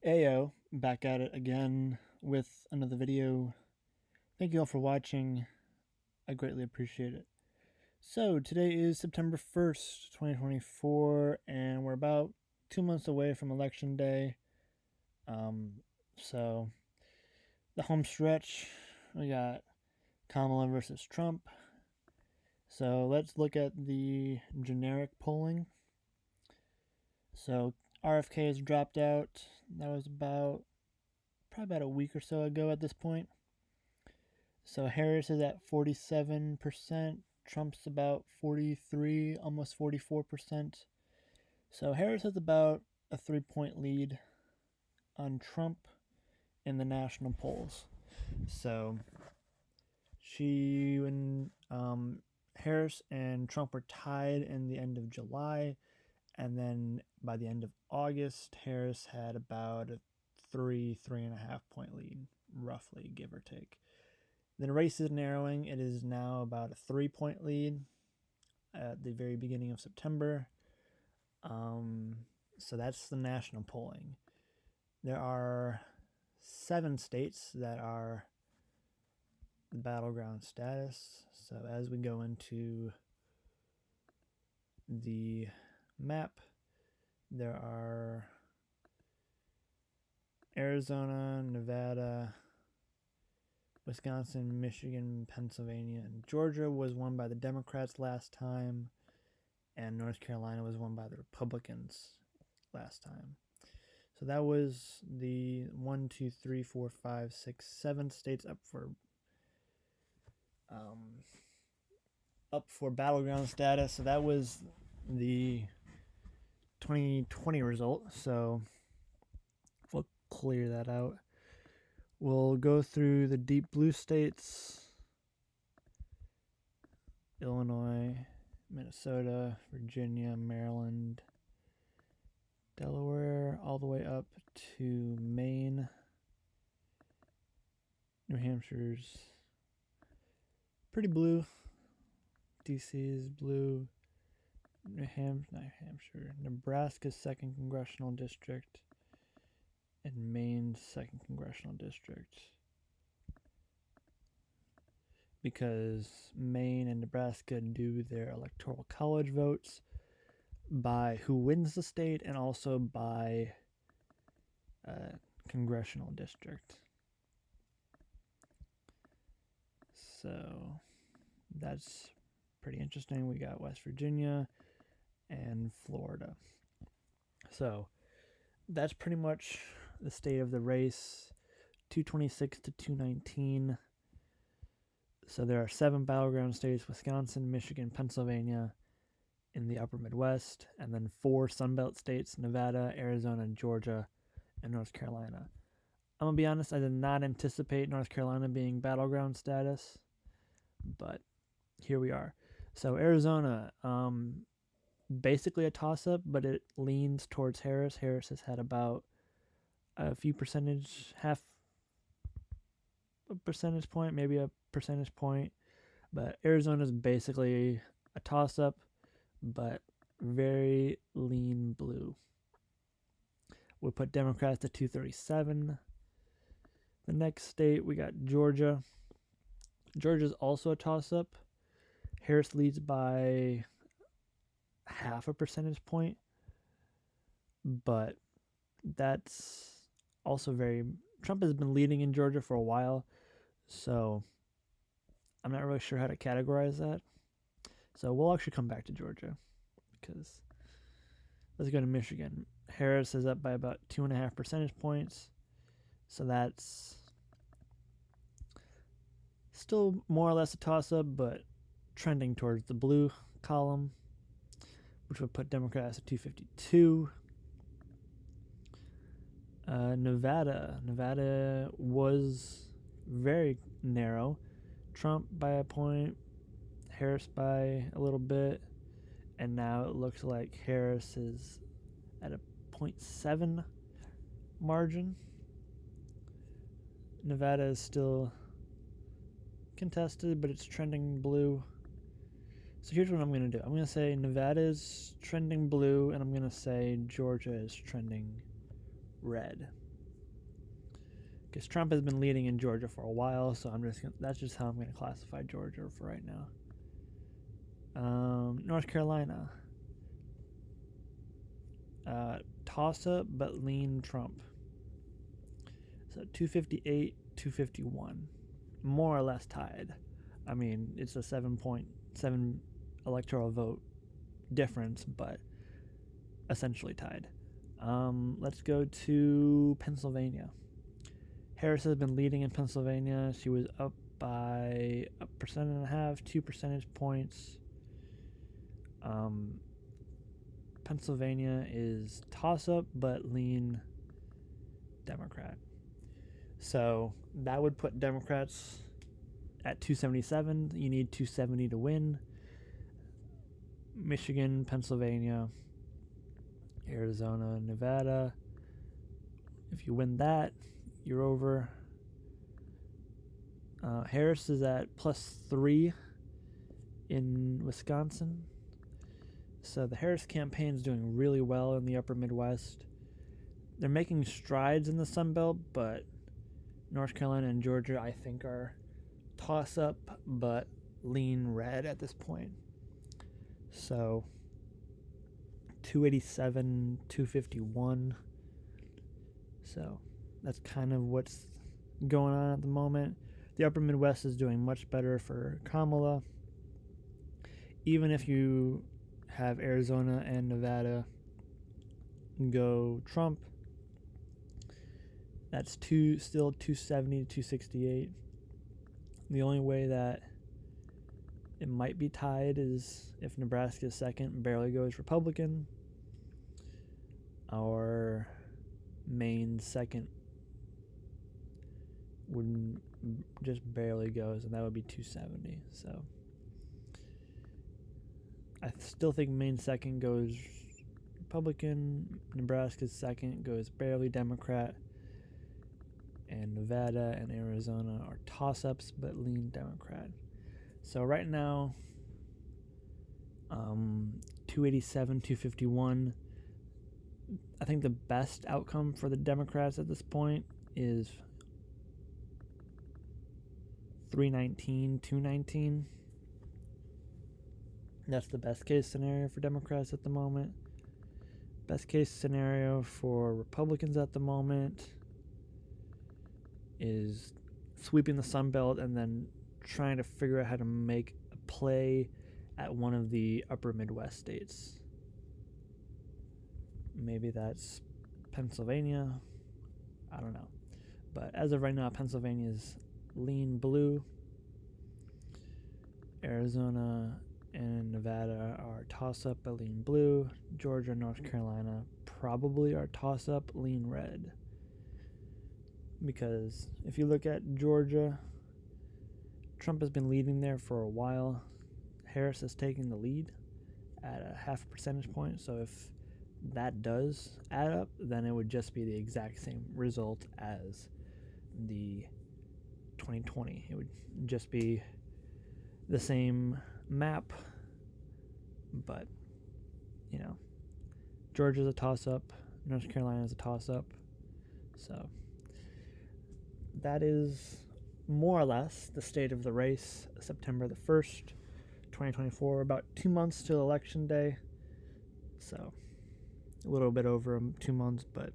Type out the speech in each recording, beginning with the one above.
Ayo, back at it again with another video. Thank you all for watching. I greatly appreciate it. So, today is September 1st, 2024, and we're about 2 months away from Election Day. So, the home stretch, we got Kamala versus Trump. So, let's look at the generic polling. So, RFK has dropped out. That was probably about a week or so ago at this point. So Harris is at 47%. Trump's about 43, almost 44%. So Harris has about a 3-point lead on Trump in the national polls. So Harris and Trump were tied in the end of July, and then by the end of August, Harris had about a 3.5 point lead, roughly, give or take. The race is narrowing. It is now about a 3-point lead at the very beginning of September. So that's the national polling. There are 7 states that are the battleground status. So as we go into the map, there are Arizona, Nevada, Wisconsin, Michigan, Pennsylvania, and Georgia was won by the Democrats last time, and North Carolina was won by the Republicans last time. So that was the 1, 2, 3, 4, 5, 6, 7 states up for battleground status. So that was the 2020 result. So we'll clear that out. We'll go through the deep blue states: Illinois, Minnesota, Virginia, Maryland, Delaware, all the way up to Maine. New Hampshire's pretty blue. DC is blue. Not Hampshire. Nebraska's 2nd Congressional District. And Maine's 2nd Congressional District. Because Maine and Nebraska do their electoral college votes by who wins the state and also by congressional district. So that's pretty interesting. We got West Virginia and Florida. So that's pretty much the state of the race, 226 to 219. So there are 7 battleground states: Wisconsin, Michigan, Pennsylvania in the upper Midwest, and then 4 Sunbelt states: Nevada, Arizona, Georgia, and North Carolina. I'm going to be honest, I did not anticipate North Carolina being battleground status, but here we are. So Arizona, basically a toss-up, but it leans towards Harris. Harris has had about half a percentage point, maybe a percentage point, but Arizona is basically a toss-up, but very lean blue. We'll put Democrats to 237. The next state, we got Georgia. Georgia's also a toss-up. Harris leads by half a percentage point, but that's also Trump has been leading in Georgia for a while, so I'm not really sure how to categorize that. So we'll actually come back to Georgia, because let's go to Michigan. Harris is up by about 2.5 percentage points, so that's still more or less a toss-up, but trending towards the blue column, which would put Democrats at 252. Nevada was very narrow. Trump by a point, Harris by a little bit, and now it looks like Harris is at a 0.7 margin. Nevada is still contested, but it's trending blue. So here's what I'm going to do. I'm going to say Nevada is trending blue, and I'm going to say Georgia is trending red. because Trump has been leading in Georgia for a while, so that's just how I'm gonna classify Georgia for right now. North Carolina, toss-up but lean Trump. So 258, 251, more or less tied. I mean, it's a 7.7 electoral vote difference, but essentially tied. Let's go to Pennsylvania. Harris has been leading in Pennsylvania. She was up by 1.5%, 2 percentage points. Pennsylvania is toss-up but lean Democrat. So that would put Democrats at 277. You need 270 to win. Michigan, Pennsylvania, Arizona, Nevada. If you win that, you're over. Harris is at +3 in Wisconsin. So the Harris campaign is doing really well in the upper Midwest. They're making strides in the Sun Belt, but North Carolina and Georgia, I think, are toss-up but lean red at this point. So 287, 251. So that's kind of what's going on at the moment. The upper Midwest is doing much better for Kamala. Even if you have Arizona and Nevada go Trump, that's still 270 to 268. The only way that it might be tied is if Nebraska's second barely goes Republican, or Maine's second wouldn't just barely goes, and that would be 270. So I still think Maine's second goes Republican, Nebraska's second goes barely Democrat, and Nevada and Arizona are toss-ups but lean Democrat. So right now, 287, 251. I think the best outcome for the Democrats at this point is 319, 219. That's the best case scenario for Democrats at the moment. Best case scenario for Republicans at the moment is sweeping the Sun Belt and then trying to figure out how to make a play at one of the upper Midwest states. Maybe that's Pennsylvania. I don't know. But as of right now, Pennsylvania's lean blue. Arizona and Nevada are toss-up but lean blue. Georgia and North Carolina probably are toss-up lean red. Because if you look at Georgia, Trump has been leading there for a while. Harris is taking the lead at a 0.5 percentage point. So if that does add up, then it would just be the exact same result as the 2020. It would just be the same map, but Georgia's a toss-up, North Carolina's a toss-up. So that is more or less the state of the race. September the 1st, 2024, about 2 months till election day. So a little bit over 2 months, but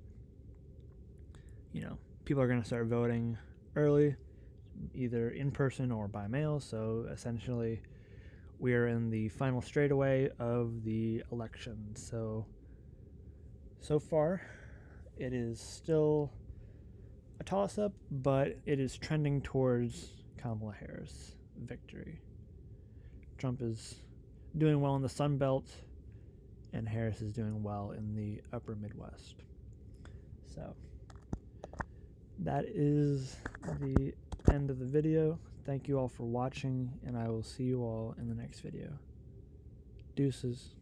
people are going to start voting early, either in person or by mail. So essentially we are in the final straightaway of the election. So far it is still a toss-up, but it is trending towards Kamala Harris victory. Trump is doing well in the Sun Belt, and Harris is doing well in the upper Midwest. So that is the end of the video. Thank you all for watching, and I will see you all in the next video. Deuces.